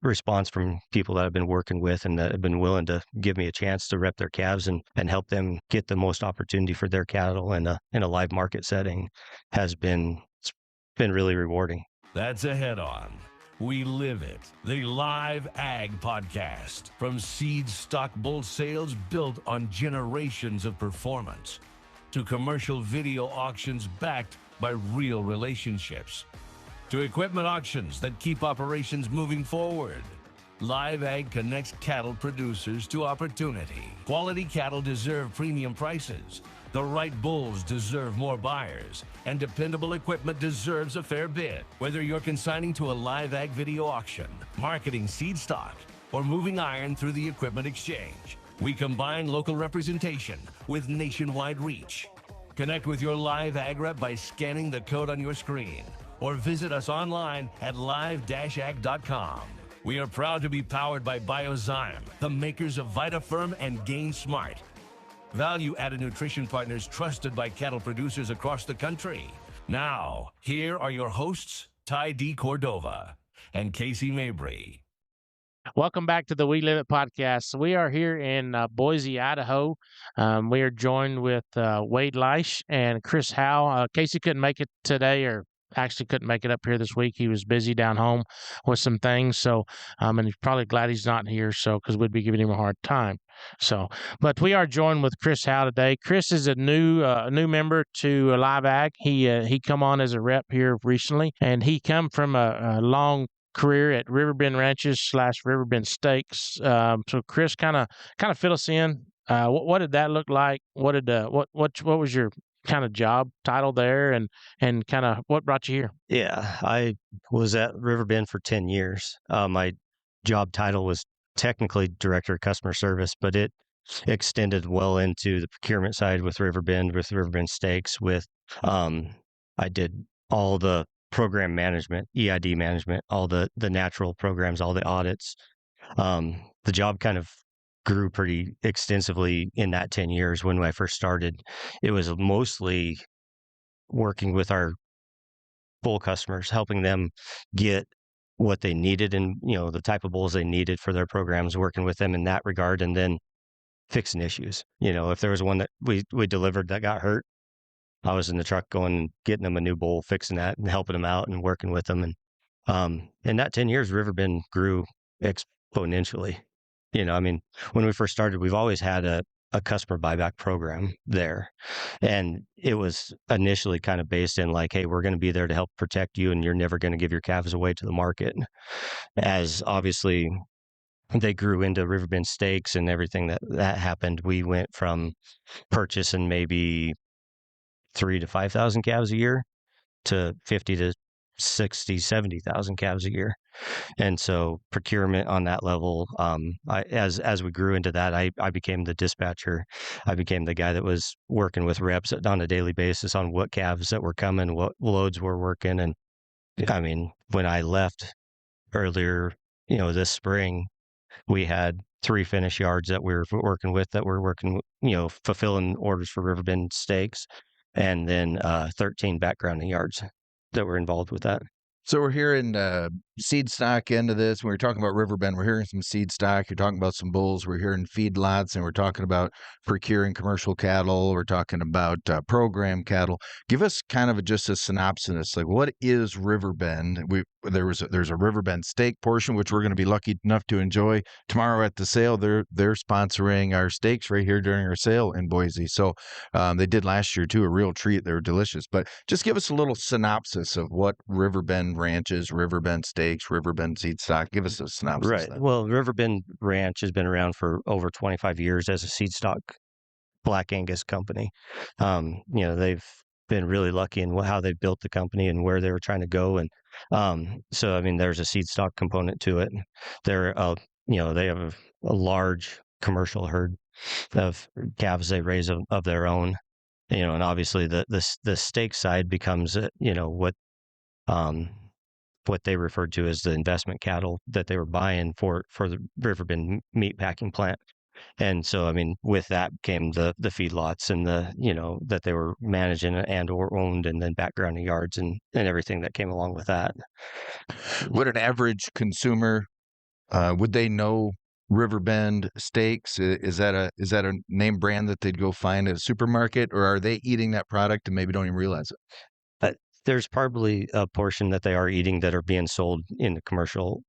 response from people that I've been working with and that have been willing to give me a chance to rep their calves and help them get the most opportunity for their cattle in a live market setting it's been really rewarding. That's a head-on. We live it. The LiveAg podcast. From Seedstock bull sales built on generations of performance to commercial video auctions backed by real relationships to equipment auctions that keep operations moving forward. LiveAg connects cattle producers to opportunity. Quality cattle deserve premium prices. The right bulls deserve more buyers, and dependable equipment deserves a fair bid. Whether you're consigning to a LiveAg video auction, marketing Seedstock, or moving iron through the equipment exchange, we combine local representation with nationwide reach. Connect with your LiveAg rep by scanning the code on your screen, or visit us online at live-ag.com. We are proud to be powered by Biozyme, the makers of VitaFirm and Gain Smart, value-added nutrition partners trusted by cattle producers across the country. Now, here are your hosts, Ty deCordova and Casey Mabry. Welcome back to the We Live It podcast. We are here in Boise, Idaho. We are joined with Wade Leist and Chris Howell. Casey couldn't make it today, or actually couldn't make it up here this week. He was busy down home with some things. So, and he's probably glad he's not here. So, because we'd be giving him a hard time. So, but we are joined with Chris Howell today. Chris is a new member to LiveAg. He come on as a rep here recently, and he come from a long career at Riverbend Ranches / Riverbend Steaks. So Chris, kind of fill us in. What did that look like? What was your kind of job title there, and kind of what brought you here? Yeah, I was at Riverbend for 10 years. My job title was technically Director of Customer Service, but it extended well into the procurement side with Riverbend Steaks. I did all the program management, EID management, all the natural programs, all the audits. The job kind of grew pretty extensively in that 10 years. When I first started, it was mostly working with our bull customers, helping them get what they needed and, the type of bulls they needed for their programs, working with them in that regard, and then fixing issues. If there was one that we delivered that got hurt, I was in the truck going, getting them a new bull, fixing that and helping them out and working with them. And in that 10 years, Riverbend grew exponentially. When we first started, we've always had a customer buyback program there. And it was initially kind of based in like, hey, we're going to be there to help protect you, and you're never going to give your calves away to the market. As obviously they grew into Riverbend Steaks and everything that happened, we went from purchasing maybe 3,000 to 5,000 calves a year to 50 to 60, 70,000 calves a year. And so procurement on that level, as we grew into that, I became the dispatcher. I became the guy that was working with reps on a daily basis on what calves that were coming, what loads were working. And when I left earlier, this spring, we had 3 finish yards that we were working with, fulfilling orders for Riverbend Steaks, and then 13 backgrounding yards that were involved with that. So we're hearing Seedstock into this. When we're talking about Riverbend, we're hearing some Seedstock. You're talking about some bulls. We're hearing feedlots, and we're talking about procuring commercial cattle. We're talking about program cattle. Give us kind of just a synopsis. Like, what is Riverbend? There's a Riverbend steak portion, which we're going to be lucky enough to enjoy tomorrow at the sale. They're sponsoring our steaks right here during our sale in Boise. So they did last year too, a real treat. They were delicious. But just give us a little synopsis of what Riverbend Ranch is, Riverbend Steaks, Riverbend Seedstock. Give us a synopsis. Right. Then. Well, Riverbend Ranch has been around for over 25 years as a Seedstock Black Angus company. They've been really lucky in how they built the company and where they were trying to go. And there's a Seedstock component to it. They have a large commercial herd of calves they raise of their own. And obviously the steak side becomes what they referred to as the investment cattle that they were buying for the Riverbend meat packing plant. And so, with that came the feedlots and that they were managing and or owned, and then backgrounding yards and everything that came along with that. Would an average consumer would they know Riverbend Steaks? Is that a name brand that they'd go find at a supermarket, or are they eating that product and maybe don't even realize it? There's probably a portion that they are eating that are being sold in the commercial,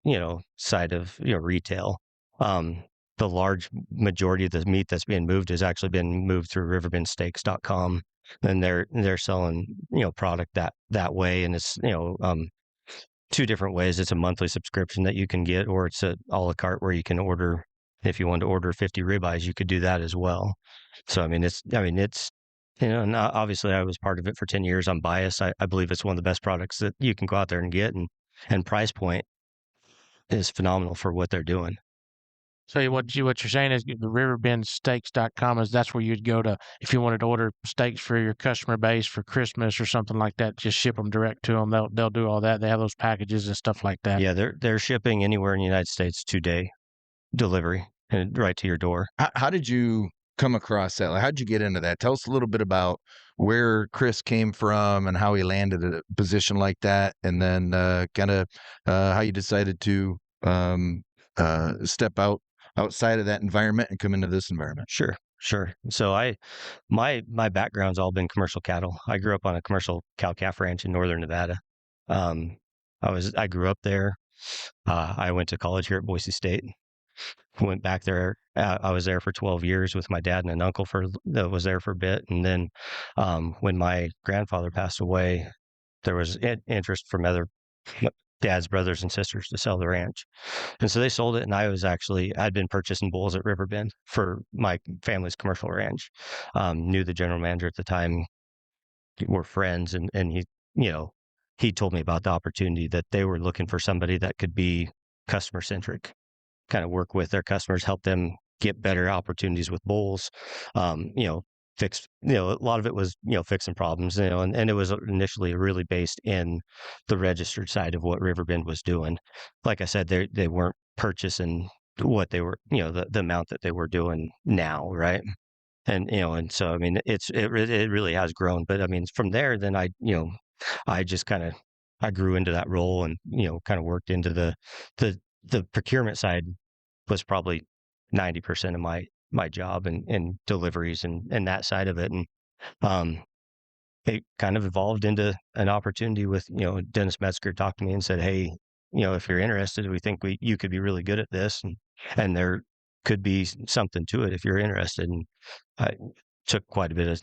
side of, retail. Um, the large majority of the meat that's being moved has actually been moved through riverbendsteaks.com, and they're selling, product that way. And it's, two different ways. It's a monthly subscription that you can get, or it's a a la carte where you can order. If you want to order 50 ribeyes, you could do that as well. So it's and obviously I was part of it for 10 years. I'm biased. I believe it's one of the best products that you can go out there and get, and price point is phenomenal for what they're doing. So what you're saying is the riverbendsteaks.com is that's where you'd go to if you wanted to order steaks for your customer base for Christmas or something like that. Just ship them direct to them. They'll do all that. They have those packages and stuff like that. Yeah, they're shipping anywhere in the United States 2-day delivery and right to your door. How did you come across that? Like, how'd you get into that? Tell us a little bit about where Chris came from and how he landed at a position like that, and then kind of how you decided to step outside of that environment and come into this environment. Sure, sure. So my background's all been commercial cattle. I grew up on a commercial cow-calf ranch in northern Nevada. Um, I grew up there. I went to college here at Boise State. Went back there. I was there for 12 years with my dad and an uncle that was there for a bit. And then when my grandfather passed away, there was interest from other dad's brothers and sisters to sell the ranch. And so they sold it. And I'd been purchasing bulls at Riverbend for my family's commercial ranch. Knew the general manager at the time, were friends. And he told me about the opportunity that they were looking for somebody that could be customer centric, kind of work with their customers, help them get better opportunities with bulls. Fix, a lot of it was, fixing problems, and it was initially really based in the registered side of what Riverbend was doing. Like I said, they weren't purchasing what they were, the amount that they were doing now. Right. And so, it really has grown, but from there, then I just I grew into that role and, kind of worked into the procurement side was probably 90% of my job and deliveries and that side of it. And it kind of evolved into an opportunity with, Dennis Metzger talked to me and said, "Hey, if you're interested, we think you could be really good at this, and there could be something to it if you're interested." And I took quite a bit of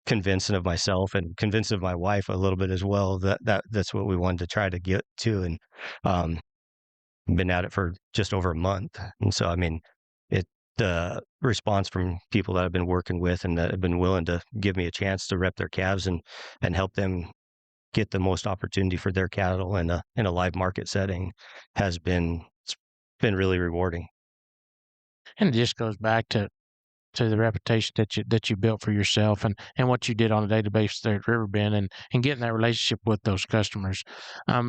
convincing of myself and convincing of my wife a little bit as well that's what we wanted to try to get to. And been at it for just over a month. And so, the response from people that I've been working with and that have been willing to give me a chance to rep their calves and help them get the most opportunity for their cattle in a live market setting it's been really rewarding. And it just goes back to the reputation that you built for yourself and what you did on a daily basis there at Riverbend and getting that relationship with those customers.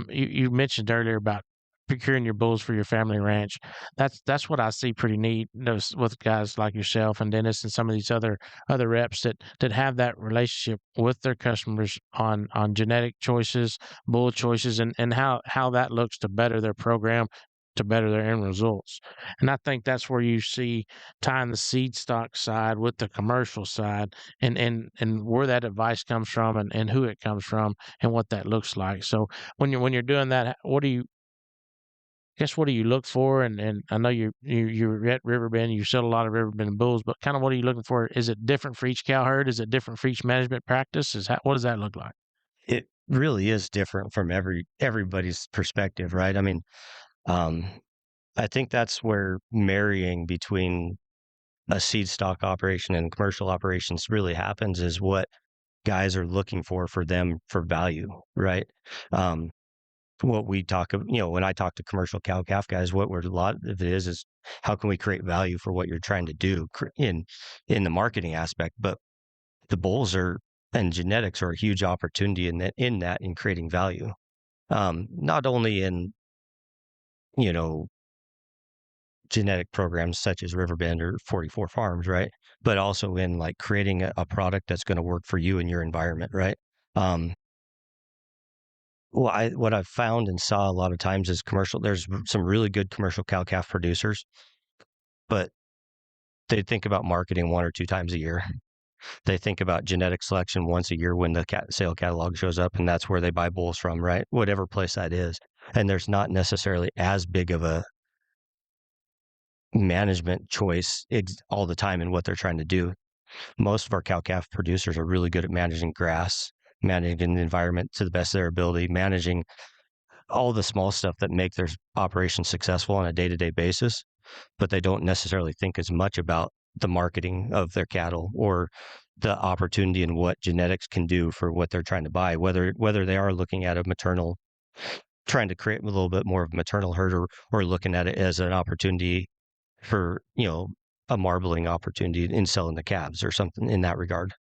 You mentioned earlier about procuring your bulls for your family ranch. That's what I see pretty neat with guys like yourself and Dennis and some of these other reps that have that relationship with their customers on genetic choices, bull choices, and how that looks to better their program, to better their end results. And I think that's where you see tying the seed stock side with the commercial side and where that advice comes from and who it comes from and what that looks like. So when you're doing that, what do you look for? And I know you're at Riverbend, you sell a lot of Riverbend bulls, but kind of what are you looking for? Is it different for each cow herd? Is it different for each management practice? What does that look like? It really is different from everybody's perspective, right? I think that's where marrying between a seed stock operation and commercial operations really happens, is what guys are looking for them for value, right? What we talk of, when I talk to commercial cow calf guys, a lot of it is how can we create value for what you're trying to do in the marketing aspect. But the bulls and genetics are a huge opportunity in creating value. Not only in, genetic programs such as Riverbend or 44 Farms, right? But also in like creating a product that's going to work for you and your environment, right? what I've found and saw a lot of times is there's some really good commercial cow-calf producers, but they think about marketing 1 or 2 times a year. They think about genetic selection once a year when the sale catalog shows up, and that's where they buy bulls from, right? Whatever place that is. And there's not necessarily as big of a management choice all the time in what they're trying to do. Most of our cow-calf producers are really good at managing grass, managing the environment to the best of their ability, managing all the small stuff that make their operation successful on a day-to-day basis, but they don't necessarily think as much about the marketing of their cattle or the opportunity and what genetics can do for what they're trying to buy, whether they are looking at a maternal, trying to create a little bit more of a maternal herd, or looking at it as an opportunity for, a marbling opportunity in selling the calves or something in that regard.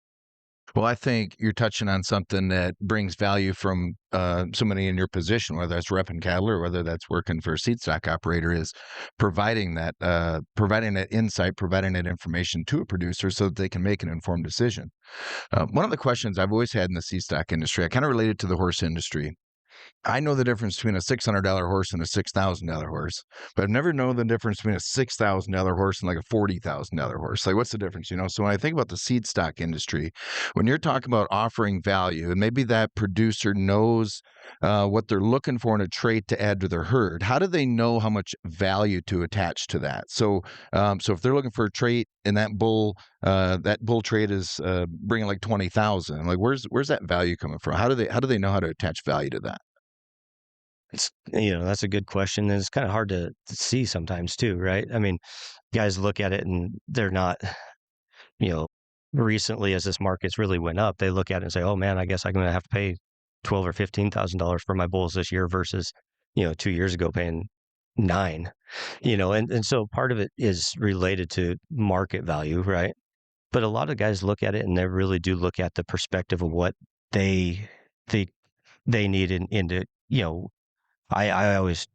Well, I think you're touching on something that brings value from somebody in your position, whether that's repping cattle or whether that's working for a Seedstock operator, is providing that insight, providing that information to a producer so that they can make an informed decision. One of the questions I've always had in the Seedstock industry, I kind of related to the horse industry. I know the difference between a $600 horse and a $6,000 horse, but I've never known the difference between a $6,000 horse and like a $40,000 horse. Like, what's the difference? So when I think about the seed stock industry, when you're talking about offering value, and maybe that producer knows what they're looking for in a trait to add to their herd, how do they know how much value to attach to that? So if they're looking for a trait and that bull trait is bringing like 20,000, like where's that value coming from? How do they know how to attach value to that? That's a good question. And it's kind of hard to see sometimes too, right? I mean, guys look at it and they're not, you know, recently as this market's really went up, they look at it and say, oh man, I guess I'm going to have to pay $12 or $15,000 for my bulls this year versus, 2 years ago paying 9, and so part of it is related to market value, right? But a lot of guys look at it and they really do look at the perspective of what they think they need into, I always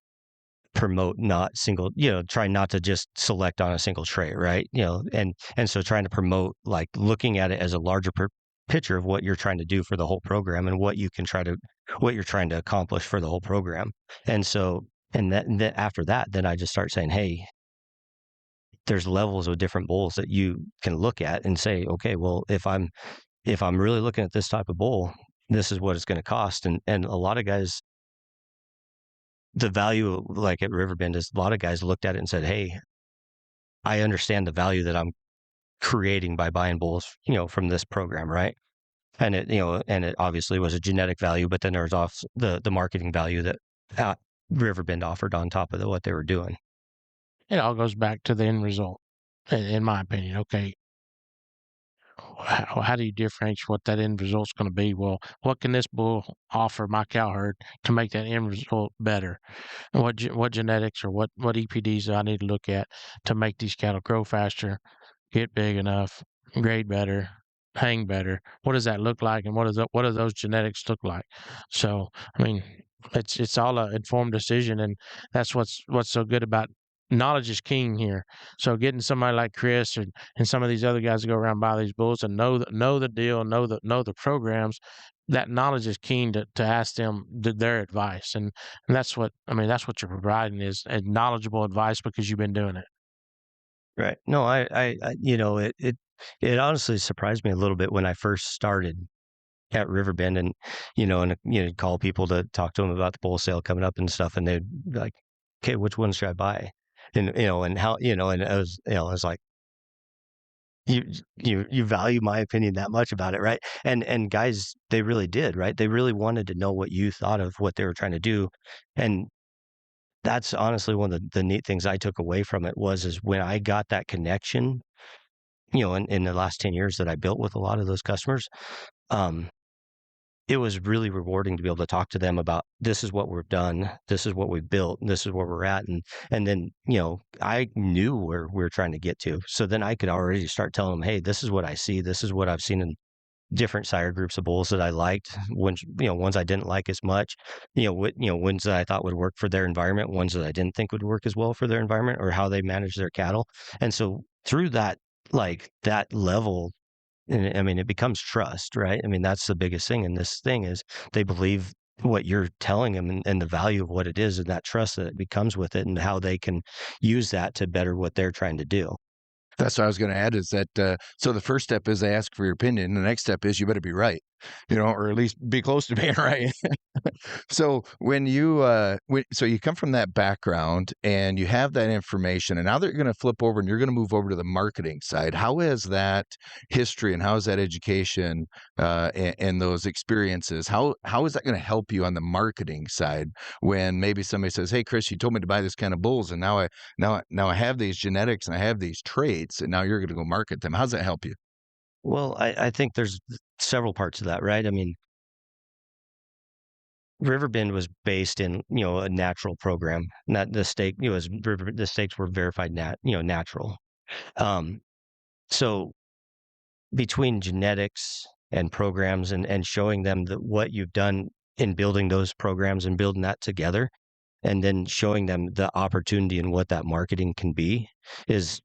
promote not single, try not to just select on a single trait, right? And so trying to promote, like, looking at it as a larger picture of what you're trying to do for the whole program and what you're trying to accomplish for the whole program. And so, and then after that, then I just start saying, hey, there's levels of different bulls that you can look at and say, okay, well, if I'm really looking at this type of bull, this is what it's going to cost. And a lot of guys, the value, like at Riverbend, is a lot of guys looked at it and said, hey, I understand the value that I'm creating by buying bulls, from this program, right? And it obviously was a genetic value, but then there was also the marketing value that Riverbend offered on top of what they were doing. It all goes back to the end result, in my opinion. Okay, how do you differentiate what that end result's going to be? Well, what can this bull offer my cow herd to make that end result better? And what genetics or what EPDs do I need to look at to make these cattle grow faster, get big enough, grade better, hang better? What does that look like, and what do those genetics look like? So, I mean, it's all an informed decision, and that's what's so good about knowledge is king here. So getting somebody like Chris and some of these other guys to go around and buy these bulls and know the deal, know the programs, that knowledge is keen to ask them their advice, and that's what you're providing is a knowledgeable advice because you've been doing it. Right. No, it honestly surprised me a little bit when I first started at Riverbend, and call people to talk to them about the bull sale coming up and stuff, and they'd be like, okay, which one should I buy? And and how, and I was like, you value my opinion that much about it, right? And guys, they really did, right? They really wanted to know what you thought of what they were trying to do. And that's honestly one of the neat things I took away from it is when I got that connection, in the last 10 years that I built with a lot of those customers, um, it was really rewarding to be able to talk to them about, this is what we've done, this is what we've built, and this is where we're at. And then, I knew where we were trying to get to. So then I could already start telling them, hey, this is what I see. This is what I've seen in different sire groups of bulls that I liked, ones I didn't like as much, ones that I thought would work for their environment, ones that I didn't think would work as well for their environment or how they manage their cattle. And so through that, like that level, and I mean, it becomes trust, right? I mean, that's the biggest thing in this thing is they believe what you're telling them and the value of what it is and that trust that becomes with it and how they can use that to better what they're trying to do. That's what I was going to add is that, so the first step is they ask for your opinion. The next step is you better be right, or at least be close to being right. So when so you come from that background and you have that information, and now that you're going to flip over and you're going to move over to the marketing side, how is that history and how is that education and those experiences? How is that going to help you on the marketing side when maybe somebody says, "Hey, Chris, you told me to buy this kind of bulls, and now I have these genetics and I have these traits, and now you're going to go market them." How does that help you? Well, I think there's several parts of that, right? I mean, Riverbend was based in, a natural program. Not the steak, the steaks were verified natural. Um, so between genetics and programs and showing them that what you've done in building those programs and building that together, and then showing them the opportunity and what that marketing can be is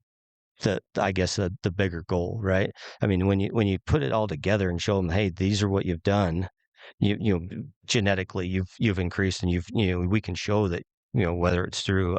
I guess the bigger goal, right? I mean, when you put it all together and show them, hey, these are what you've done, genetically you've increased, and we can show that, whether it's through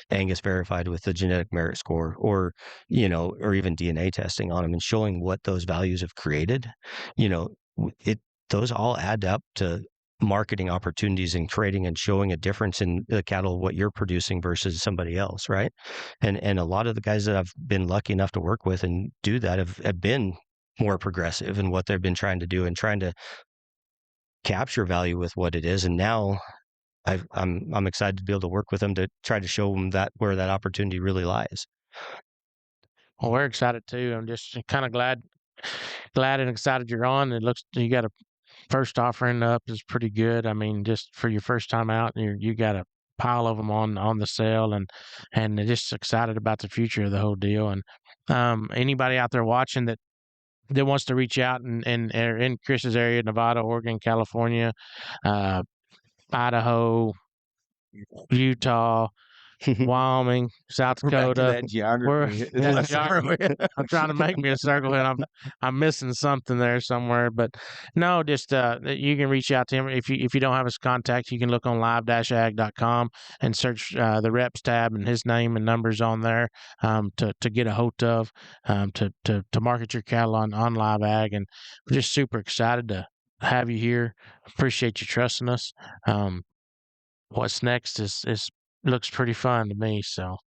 Angus verified with the genetic merit score, or even DNA testing on them and showing what those values have created, it those all add up to marketing opportunities and creating and showing a difference in the cattle, what you're producing versus somebody else, right? And a lot of the guys that I've been lucky enough to work with and do that have been more progressive in what they've been trying to do and trying to capture value with what it is. And now I'm excited to be able to work with them to try to show them that where that opportunity really lies. Well, we're excited too. I'm just kind of glad and excited you're on. It looks you got a first offering up is pretty good. I mean, just for your first time out, you got a pile of them on the sale, and they're just excited about the future of the whole deal. And anybody out there watching that wants to reach out and are in Chris's area, Nevada, Oregon, California, uh, Idaho, Utah, Wyoming, South We're back to Dakota. that geography. That geography. I'm trying to make me a circle, and I'm missing something there somewhere. But no, just you can reach out to him if you don't have his contact. You can look on live-ag.com and search the reps tab, and his name and numbers on there to get a hold of to market your cattle on LiveAg. And we're just super excited to have you here. Appreciate you trusting us. What's next is looks pretty fun to me. So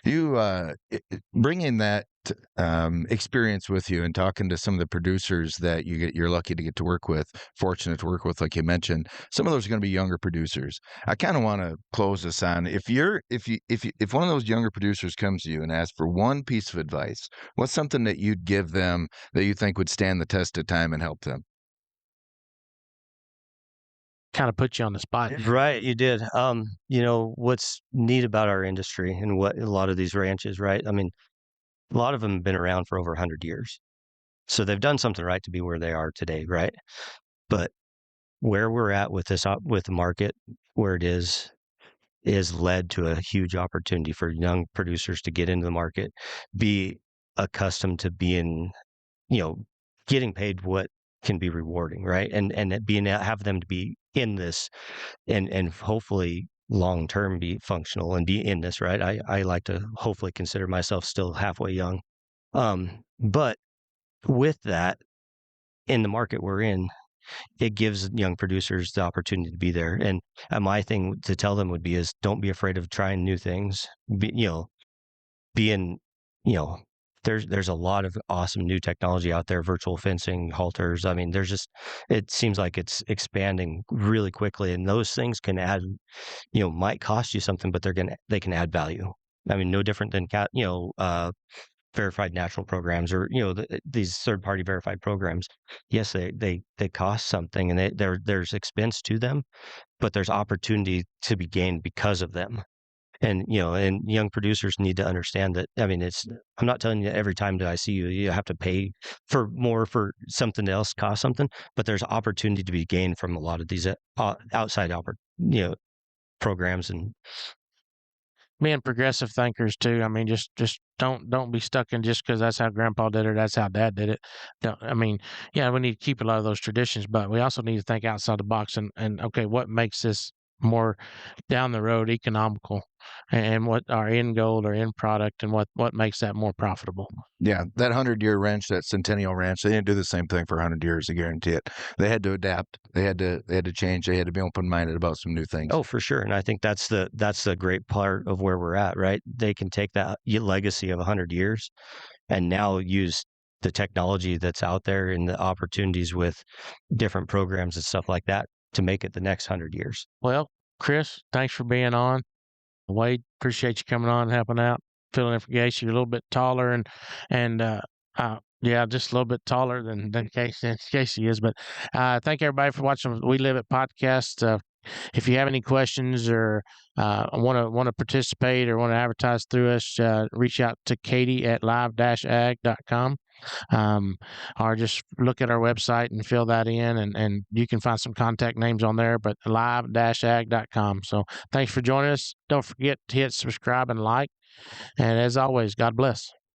You bringing that experience with you and talking to some of the producers that you're lucky to get to work with, fortunate to work with, like you mentioned. Some of those are going to be younger producers. I kind of want to close this on if one of those younger producers comes to you and asks for one piece of advice, what's something that you'd give them that you think would stand the test of time and help them? kind of put you on the spot. Right, you did. What's neat about our industry and what a lot of these ranches, right? I mean, a lot of them have been around for over 100 years. So they've done something right to be where they are today, right? But where we're at with with the market, where it is led to a huge opportunity for young producers to get into the market, be accustomed to being, getting paid what can be rewarding, right? And have them to be in this and hopefully long term be functional and be in this, right? I like to hopefully consider myself still halfway young. But with that, in the market we're in, it gives young producers the opportunity to be there. And my thing to tell them would be is don't be afraid of trying new things. Being, you know, there's a lot of awesome new technology out there, virtual fencing, halters. I mean, it seems like it's expanding really quickly, and those things can add, might cost you something, but they can add value. I mean, no different than verified natural programs or these third party verified programs. Yes, they cost something, and there's expense to them, but there's opportunity to be gained because of them. And and young producers need to understand that. I mean, I'm not telling you every time that I see you have to pay for more for something else cost something, but there's opportunity to be gained from a lot of these outside programs. And being progressive thinkers too. I mean, just don't be stuck in just because that's how Grandpa did it, that's how Dad did it. I mean, yeah, we need to keep a lot of those traditions, but we also need to think outside the box and okay, what makes this more down the road economical, and what our end goal or end product, and what makes that more profitable. Yeah, that 100-year ranch, that Centennial Ranch, they didn't do the same thing for 100 years. I guarantee it. They had to adapt. They had to change. They had to be open-minded about some new things. Oh, for sure. And I think that's the great part of where we're at, right? They can take that legacy of 100 years and now use the technology that's out there and the opportunities with different programs and stuff like that to make it the next 100 years. Well, Chris, thanks for being on. Wade, appreciate you coming on and helping out. Filling in for Casey. You're a little bit taller and yeah, just a little bit taller than Casey is. But thank everybody for watching We Live It podcast. If you have any questions or want to participate or want to advertise through us, reach out to Katie at live-ag.com. Or just look at our website and fill that in, and you can find some contact names on there, but live-ag.com. So thanks for joining us. Don't forget to hit subscribe and like. And as always, God bless.